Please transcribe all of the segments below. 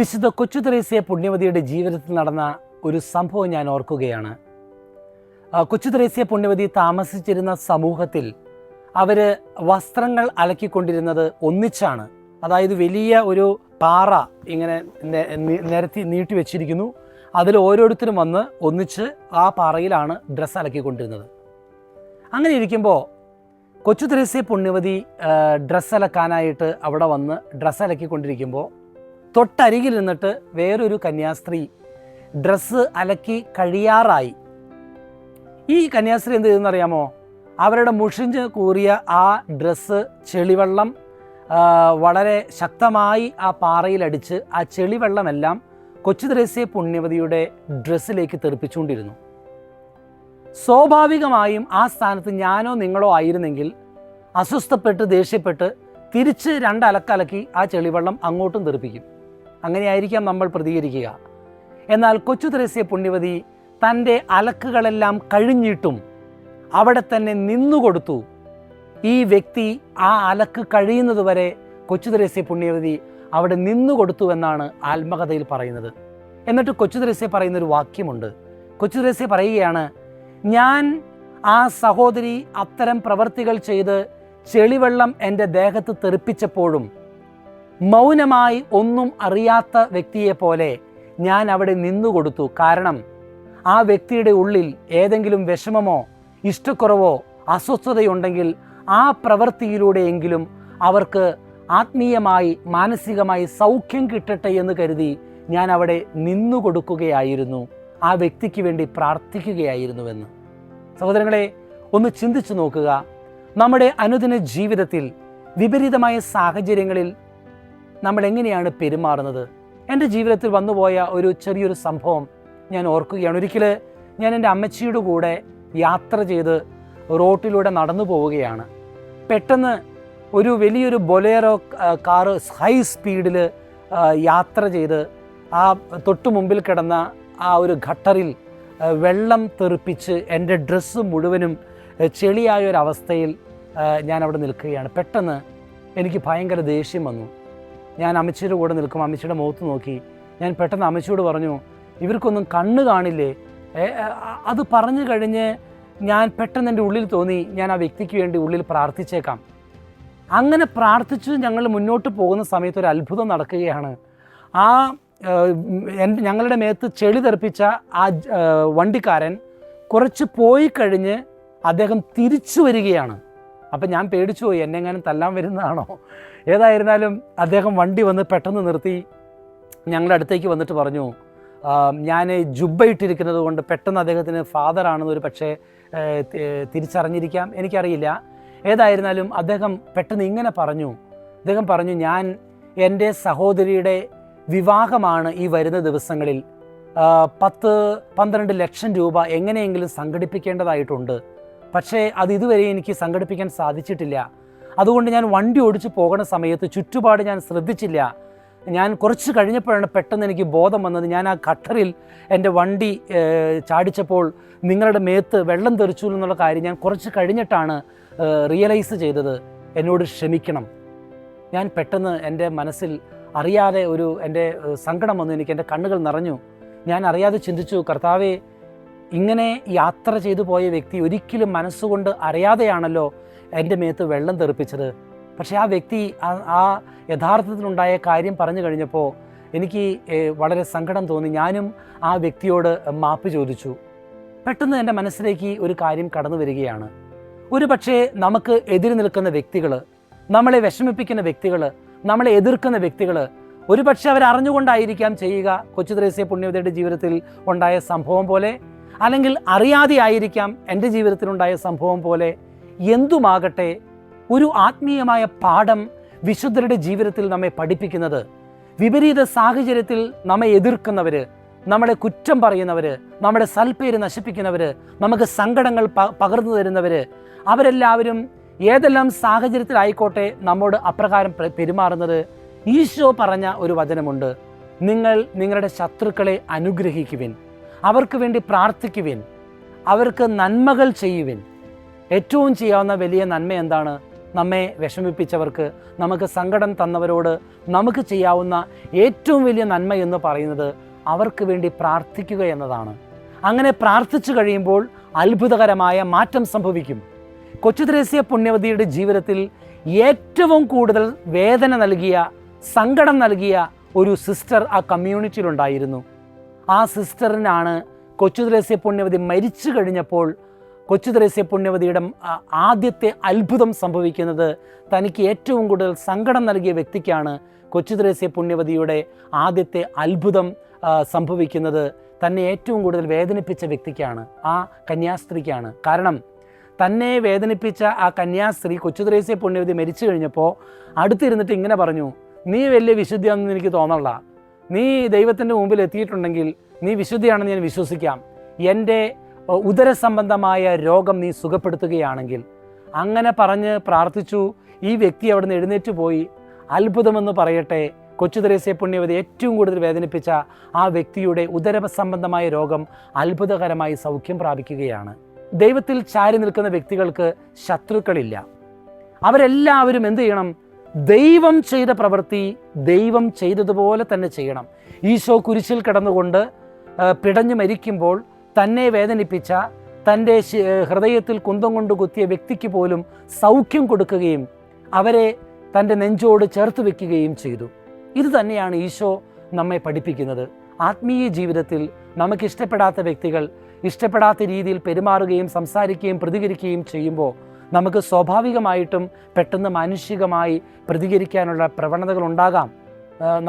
വിശുദ്ധ കൊച്ചു ത്രേസ്യ പുണ്യവതിയുടെ ജീവിതത്തിൽ നടന്ന ഒരു സംഭവം ഞാൻ ഓർക്കുകയാണ്. കൊച്ചു ത്രേസ്യ പുണ്യവതി താമസിച്ചിരുന്ന സമൂഹത്തിൽ അവർ വസ്ത്രങ്ങൾ അലക്കിക്കൊണ്ടിരുന്നത് ഒന്നിച്ചാണ്. അതായത് വലിയ ഒരു പാറ ഇങ്ങനെ നിരത്തി നീട്ടി വെച്ചിരിക്കുന്നു. അതിൽ ഓരോരുത്തരും വന്ന് ഒന്നിച്ച് ആ പാറയിലാണ് ഡ്രസ്സ് അലക്കിക്കൊണ്ടിരുന്നത്. അങ്ങനെ ഇരിക്കുമ്പോൾ കൊച്ചു ത്രേസ്യ പുണ്യവതി ഡ്രസ്സ് അലക്കാനായിട്ട് അവിടെ വന്ന് ഡ്രസ്സ് അലക്കിക്കൊണ്ടിരിക്കുമ്പോൾ തൊട്ടരികിൽ നിന്നിട്ട് വേറൊരു കന്യാസ്ത്രീ ഡ്രസ്സ് അലക്കി കഴിയാറായി. ഈ കന്യാസ്ത്രീ എന്ത് ചെയ്തെന്നറിയാമോ? അവരുടെ മുഷിഞ്ഞ് കൂറിയ ആ ഡ്രസ്സ് ചെളിവെള്ളം വളരെ ശക്തമായി ആ പാറയിലടിച്ച് ആ ചെളിവെള്ളമെല്ലാം കൊച്ചു ത്രേസ്യ പുണ്യവതിയുടെ ഡ്രസ്സിലേക്ക് തെറിപ്പിച്ചുകൊണ്ടിരുന്നു. സ്വാഭാവികമായും ആ സ്ഥാനത്ത് ഞാനോ നിങ്ങളോ ആയിരുന്നെങ്കിൽ അസ്വസ്ഥപ്പെട്ട് ദേഷ്യപ്പെട്ട് തിരിച്ച് അലക്കി ആ ചെളിവെള്ളം അങ്ങോട്ടും തെറിപ്പിക്കും. അങ്ങനെയായിരിക്കാം നമ്മൾ പ്രതികരിക്കുക. എന്നാൽ കൊച്ചു ത്രേസ്യ പുണ്യവതി തൻ്റെ അലക്കുകളെല്ലാം കഴിഞ്ഞിട്ടും അവിടെ തന്നെ നിന്നുകൊടുത്തു. ഈ വ്യക്തി ആ അലക്ക് കഴിയുന്നതുവരെ കൊച്ചു ത്രേസ്യ പുണ്യവതി അവിടെ നിന്നുകൊടുത്തു എന്നാണ് ആത്മകഥയിൽ പറയുന്നത്. എന്നിട്ട് കൊച്ചു ത്രേസ്യ പറയുന്നൊരു വാക്യമുണ്ട്. കൊച്ചു ത്രേസ്യ പറയുകയാണ്, ഞാൻ ആ സഹോദരി അത്തരം പ്രവർത്തികൾ ചെയ്ത് ചെളിവെള്ളം എൻ്റെ ദേഹത്ത് തെറിപ്പിച്ചപ്പോഴും മൗനമായി ഒന്നും അറിയാത്ത വ്യക്തിയെപ്പോലെ ഞാൻ അവിടെ നിന്നുകൊടുത്തു. കാരണം ആ വ്യക്തിയുടെ ഉള്ളിൽ ഏതെങ്കിലും വിഷമമോ ഇഷ്ടക്കുറവോ അസ്വസ്ഥതയുണ്ടെങ്കിൽ ആ പ്രവൃത്തിയിലൂടെയെങ്കിലും അവർക്ക് ആത്മീയമായി മാനസികമായി സൗഖ്യം കിട്ടട്ടെ എന്ന് കരുതി ഞാൻ അവിടെ നിന്നുകൊടുക്കുകയായിരുന്നു, ആ വ്യക്തിക്ക് വേണ്ടി പ്രാർത്ഥിക്കുകയായിരുന്നുവെന്ന്. സഹോദരങ്ങളെ, ഒന്ന് ചിന്തിച്ചു നോക്കുക. നമ്മുടെ അനുദിന ജീവിതത്തിൽ വിപരീതമായ സാഹചര്യങ്ങളിൽ നമ്മൾ എങ്ങനെയാണ് പെരുമാറുന്നത്? എൻ്റെ ജീവിതത്തിൽ വന്നുപോയ ഒരു ചെറിയൊരു സംഭവം ഞാൻ ഓർക്കുകയാണ്. ഒരിക്കൽ ഞാൻ എൻ്റെ അമ്മച്ചിയുടെ കൂടെ യാത്ര ചെയ്ത് റോട്ടിലൂടെ നടന്നു പോവുകയാണ്. പെട്ടെന്ന് ഒരു വലിയൊരു ബൊലേറോ കാറ് ഹൈ സ്പീഡിൽ യാത്ര ചെയ്ത് ആ തൊട്ടു മുമ്പിൽ കിടന്ന ആ ഒരു ഗട്ടറിൽ വെള്ളം തെറിപ്പിച്ച് എൻ്റെ ഡ്രസ്സ് മുഴുവനും ചെളിയായൊരവസ്ഥയിൽ ഞാൻ അവിടെ നിൽക്കുകയാണ്. പെട്ടെന്ന് എനിക്ക് ഭയങ്കര ദേഷ്യം വന്നു. ഞാൻ അമ്മച്ചിയുടെ കൂടെ നിൽക്കും. അമ്മച്ചിയുടെ മുഖത്ത് നോക്കി ഞാൻ പെട്ടെന്ന് അമ്മച്ചിയോട് പറഞ്ഞു, ഇവർക്കൊന്നും കണ്ണ് കാണില്ലേ? അത് പറഞ്ഞു കഴിഞ്ഞ് ഞാൻ പെട്ടെന്ന് എൻ്റെ ഉള്ളിൽ തോന്നി, ഞാൻ ആ വ്യക്തിക്ക് വേണ്ടി ഉള്ളിൽ പ്രാർത്ഥിച്ചേക്കാം. അങ്ങനെ പ്രാർത്ഥിച്ച് ഞങ്ങൾ മുന്നോട്ട് പോകുന്ന സമയത്ത് ഒരു അത്ഭുതം നടക്കുകയാണ്. ആ ഞങ്ങളുടെ മേത്ത് ചെളി തെറിപ്പിച്ച ആ വണ്ടിക്കാരൻ കുറച്ച് പോയി കഴിഞ്ഞ് അദ്ദേഹം തിരിച്ചു വരികയാണ്. അപ്പം ഞാൻ പേടിച്ചു പോയി, എന്നെ എങ്ങാനും തല്ലാൻ വരുന്നതാണോ? ഏതായിരുന്നാലും അദ്ദേഹം വണ്ടി വന്ന് പെട്ടെന്ന് നിർത്തി ഞങ്ങളുടെ അടുത്തേക്ക് വന്നിട്ട് പറഞ്ഞു, ഞാൻ ജുബ്ബ ഇട്ടിരിക്കുന്നത് കൊണ്ട് പെട്ടെന്ന് അദ്ദേഹത്തിന് ഫാദറാണെന്ന് ഒരു പക്ഷേ തിരിച്ചറിഞ്ഞിരിക്കാം, എനിക്കറിയില്ല. ഏതായിരുന്നാലും അദ്ദേഹം പെട്ടെന്ന് ഇങ്ങനെ പറഞ്ഞു. അദ്ദേഹം പറഞ്ഞു, ഞാൻ എൻ്റെ സഹോദരിയുടെ വിവാഹമാണ് ഈ വരുന്ന ദിവസങ്ങളിൽ, 10-12 ലക്ഷം രൂപ എങ്ങനെയെങ്കിലും സംഘടിപ്പിക്കേണ്ടതായിട്ടുണ്ട്. പക്ഷേ അത് ഇതുവരെ എനിക്ക് സംഘടിപ്പിക്കാൻ സാധിച്ചിട്ടില്ല. അതുകൊണ്ട് ഞാൻ വണ്ടി ഓടിച്ച് പോകുന്ന സമയത്ത് ചുറ്റുപാട് ഞാൻ ശ്രദ്ധിച്ചില്ല. ഞാൻ കുറച്ച് കഴിഞ്ഞപ്പോഴാണ് പെട്ടെന്ന് എനിക്ക് ബോധം വന്നത്. ഞാൻ ആ ഗട്ടറിൽ എൻ്റെ വണ്ടി ചാടിച്ചപ്പോൾ നിങ്ങളുടെ മേത്ത് വെള്ളം തെറിച്ചു എന്നുള്ള കാര്യം ഞാൻ കുറച്ച് കഴിഞ്ഞിട്ടാണ് റിയലൈസ് ചെയ്തത്. എന്നോട് ക്ഷമിക്കണം. ഞാൻ പെട്ടെന്ന് എൻ്റെ മനസ്സിൽ അറിയാതെ എൻ്റെ സങ്കടം വന്നു. എനിക്ക് എൻ്റെ കണ്ണുകൾ നിറഞ്ഞു. ഞാൻ അറിയാതെ ചിന്തിച്ചു, കർത്താവേ, ഇങ്ങനെ യാത്ര ചെയ്തു പോയ വ്യക്തി ഒരിക്കലും മനസ്സുകൊണ്ട് അറിയാതെയാണല്ലോ എൻ്റെ മേത്ത് വെള്ളം തെറിപ്പിച്ചത്. പക്ഷേ ആ വ്യക്തി ആ യഥാർത്ഥത്തിലുണ്ടായ കാര്യം പറഞ്ഞു കഴിഞ്ഞപ്പോൾ എനിക്ക് വളരെ സങ്കടം തോന്നി. ഞാനും ആ വ്യക്തിയോട് മാപ്പ് ചോദിച്ചു. പെട്ടെന്ന് എൻ്റെ മനസ്സിലേക്ക് ഒരു കാര്യം കടന്നു വരികയാണ്. ഒരു പക്ഷേ നമുക്ക് എതിര് നിൽക്കുന്ന വ്യക്തികൾ, നമ്മളെ വിഷമിപ്പിക്കുന്ന വ്യക്തികൾ, നമ്മളെ എതിർക്കുന്ന വ്യക്തികൾ, ഒരു പക്ഷേ അവരറിഞ്ഞുകൊണ്ടായിരിക്കാം ചെയ്യുക. കൊച്ചു ത്രേസ്യ പുണ്യവതിയുടെ ജീവിതത്തിൽ ഉണ്ടായ സംഭവം പോലെ, അല്ലെങ്കിൽ അറിയാതെ ആയിരിക്കാം എൻ്റെ ജീവിതത്തിലുണ്ടായ സംഭവം പോലെ. എന്തുമാകട്ടെ, ഒരു ആത്മീയമായ പാഠം വിശുദ്ധരുടെ ജീവിതത്തിൽ നമ്മെ പഠിപ്പിക്കുന്നത്, വിപരീത സാഹചര്യത്തിൽ നമ്മെ എതിർക്കുന്നവർ, നമ്മളെ കുറ്റം പറയുന്നവർ, നമ്മുടെ സൽപ്പേര് നശിപ്പിക്കുന്നവർ, നമുക്ക് സങ്കടങ്ങൾ പകർന്നു തരുന്നവർ, അവരെല്ലാവരും ഏതെല്ലാം സാഹചര്യത്തിലായിക്കോട്ടെ നമ്മോട് അപ്രകാരം പെരുമാറുന്നത്. ഈശോ പറഞ്ഞ ഒരു വചനമുണ്ട്, നിങ്ങൾ നിങ്ങളുടെ ശത്രുക്കളെ അനുഗ്രഹിക്കുവിൻ, അവർക്ക് വേണ്ടി പ്രാർത്ഥിക്കുവിൻ, അവർക്ക് നന്മകൾ ചെയ്യുവിൻ. ഏറ്റവും ചെയ്യാവുന്ന വലിയ നന്മ എന്താണ്? നമ്മെ വിഷമിപ്പിച്ചവർക്ക്, നമുക്ക് സങ്കടം തന്നവരോട് നമുക്ക് ചെയ്യാവുന്ന ഏറ്റവും വലിയ നന്മ എന്ന് പറയുന്നത് അവർക്ക് വേണ്ടി പ്രാർത്ഥിക്കുക എന്നതാണ്. അങ്ങനെ പ്രാർത്ഥിച്ചു കഴിയുമ്പോൾ അത്ഭുതകരമായ മാറ്റം സംഭവിക്കും. കൊച്ചു ത്രേസ്യ പുണ്യവതിയുടെ ജീവിതത്തിൽ ഏറ്റവും കൂടുതൽ വേദന നൽകിയ, സങ്കടം നൽകിയ ഒരു സിസ്റ്റർ ആ കമ്മ്യൂണിറ്റിയിലുണ്ടായിരുന്നു. ആ സിസ്റ്ററിനാണ് കൊച്ചു ത്രേസ്യ പുണ്യവതി മരിച്ചു കഴിഞ്ഞപ്പോൾ കൊച്ചു ത്രേസ്യ പുണ്യവതിയുടെ ആദ്യത്തെ അത്ഭുതം സംഭവിക്കുന്നത്. തനിക്ക് ഏറ്റവും കൂടുതൽ സങ്കടം നൽകിയ വ്യക്തിക്കാണ് കൊച്ചു ത്രേസ്യ പുണ്യവതിയുടെ ആദ്യത്തെ അത്ഭുതം സംഭവിക്കുന്നത്. തന്നെ ഏറ്റവും കൂടുതൽ വേദനിപ്പിച്ച വ്യക്തിക്കാണ്, ആ കന്യാസ്ത്രീക്കാണ്. കാരണം തന്നെ വേദനിപ്പിച്ച ആ കന്യാസ്ത്രീ കൊച്ചു ത്രേസ്യ പുണ്യവതി മരിച്ചു കഴിഞ്ഞപ്പോൾ അടുത്തിരുന്നിട്ട് ഇങ്ങനെ പറഞ്ഞു, നീ വലിയ വിശുദ്ധിയാണെന്ന് എനിക്ക് തോന്നണ്ട, നീ ദൈവത്തിൻ്റെ മുമ്പിൽ എത്തിയിട്ടുണ്ടെങ്കിൽ നീ വിശുദ്ധിയാണെന്ന് ഞാൻ വിശ്വസിക്കാം, എൻ്റെ ഉദരസംബന്ധമായ രോഗം നീ സുഖപ്പെടുത്തുകയാണെങ്കിൽ. അങ്ങനെ പറഞ്ഞ് പ്രാർത്ഥിച്ചു. ഈ വ്യക്തി അവിടെ നിന്ന് എഴുന്നേറ്റ് പോയി. അത്ഭുതമെന്ന് പറയട്ടെ, കൊച്ചു ത്രേസ്യ പുണ്യവതി ഏറ്റവും കൂടുതൽ വേദനിപ്പിച്ച ആ വ്യക്തിയുടെ ഉദരസംബന്ധമായ രോഗം അത്ഭുതകരമായി സൗഖ്യം പ്രാപിക്കുകയാണ്. ദൈവത്തിൽ ചാരി നിൽക്കുന്ന വ്യക്തികൾക്ക് ശത്രുക്കളില്ല. അവരെല്ലാവരും എന്ത് ചെയ്യണം? ദൈവം ചെയ്ത പ്രവൃത്തി ദൈവം ചെയ്തതുപോലെ തന്നെ ചെയ്യണം. ഈശോ കുരിശിൽ കിടന്നുകൊണ്ട് പിടഞ്ഞു മരിക്കുമ്പോൾ തന്നെ വേദനിപ്പിച്ച, തൻ്റെ ഹൃദയത്തിൽ കുന്തം കൊണ്ട് കുത്തിയ വ്യക്തിക്ക് പോലും സൗഖ്യം കൊടുക്കുകയും അവരെ തൻ്റെ നെഞ്ചോട് ചേർത്ത് വെക്കുകയും ചെയ്തു. ഇത് തന്നെയാണ് ഈശോ നമ്മെ പഠിപ്പിക്കുന്നത്. ആത്മീയ ജീവിതത്തിൽ നമുക്കിഷ്ടപ്പെടാത്ത വ്യക്തികൾ ഇഷ്ടപ്പെടാത്ത രീതിയിൽ പെരുമാറുകയും സംസാരിക്കുകയും പ്രതികരിക്കുകയും ചെയ്യുമ്പോൾ നമുക്ക് സ്വാഭാവികമായിട്ടും പെട്ടെന്ന് മാനുഷികമായി പ്രതികരിക്കാനുള്ള പ്രവണതകൾ ഉണ്ടാകാം.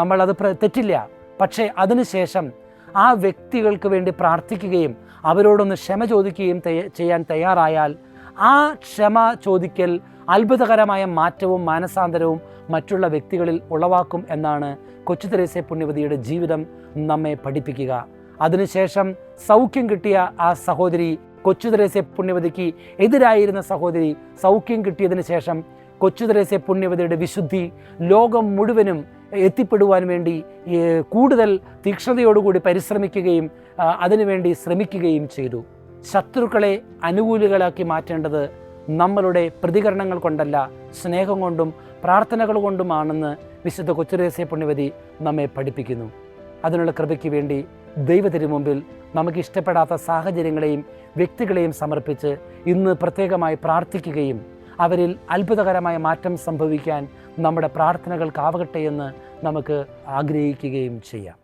നമ്മളത് തെറ്റില്ല. പക്ഷേ അതിനുശേഷം ആ വ്യക്തികൾക്ക് വേണ്ടി പ്രാർത്ഥിക്കുകയും അവരോടൊന്ന് ക്ഷമ ചോദിക്കുകയും ചെയ്യാൻ തയ്യാറായാൽ ആ ക്ഷമ ചോദിക്കൽ അത്ഭുതകരമായ മാറ്റവും മാനസാന്തരവും മറ്റുള്ള വ്യക്തികളിൽ ഉളവാക്കും എന്നാണ് കൊച്ചു ത്രേസ്യ പുണ്യവതിയുടെ ജീവിതം നമ്മെ പഠിപ്പിക്കുക. അതിനുശേഷം സൗഖ്യം കിട്ടിയ ആ സഹോദരി, കൊച്ചു ത്രേസ്യ പുണ്യവതിക്ക് എതിരായിരുന്ന സഹോദരി, സൗഖ്യം കിട്ടിയതിന് ശേഷം കൊച്ചു ത്രേസ്യ പുണ്യവതിയുടെ വിശുദ്ധി ലോകം മുഴുവനും എത്തിപ്പെടുവാൻ വേണ്ടി കൂടുതൽ തീക്ഷ്ണതയോടുകൂടി പരിശ്രമിക്കുകയും അതിനുവേണ്ടി ശ്രമിക്കുകയും ചെയ്തു. ശത്രുക്കളെ അനുകൂലികളാക്കി മാറ്റേണ്ടത് നമ്മളുടെ പ്രതികരണങ്ങൾ കൊണ്ടല്ല, സ്നേഹം കൊണ്ടും പ്രാർത്ഥനകൾ കൊണ്ടുമാണെന്ന് വിശുദ്ധ കൊച്ചു ത്രേസ്യ പുണ്യവതി നമ്മെ പഠിപ്പിക്കുന്നു. അതിനുള്ള കൃപയ്ക്ക് വേണ്ടി ദൈവത്തിനു മുമ്പിൽ നമുക്ക് ഇഷ്ടപ്പെടാത്ത സാഹചര്യങ്ങളെയും വ്യക്തികളെയും സമർപ്പിച്ച് ഇന്ന് പ്രത്യേകമായി പ്രാർത്ഥിക്കുകയും അവരിൽ അത്ഭുതകരമായ മാറ്റം സംഭവിക്കാൻ നമ്മുടെ പ്രാർത്ഥനകൾക്കാവട്ടെ എന്ന് നമുക്ക് ആഗ്രഹിക്കുകയും ചെയ്യാം.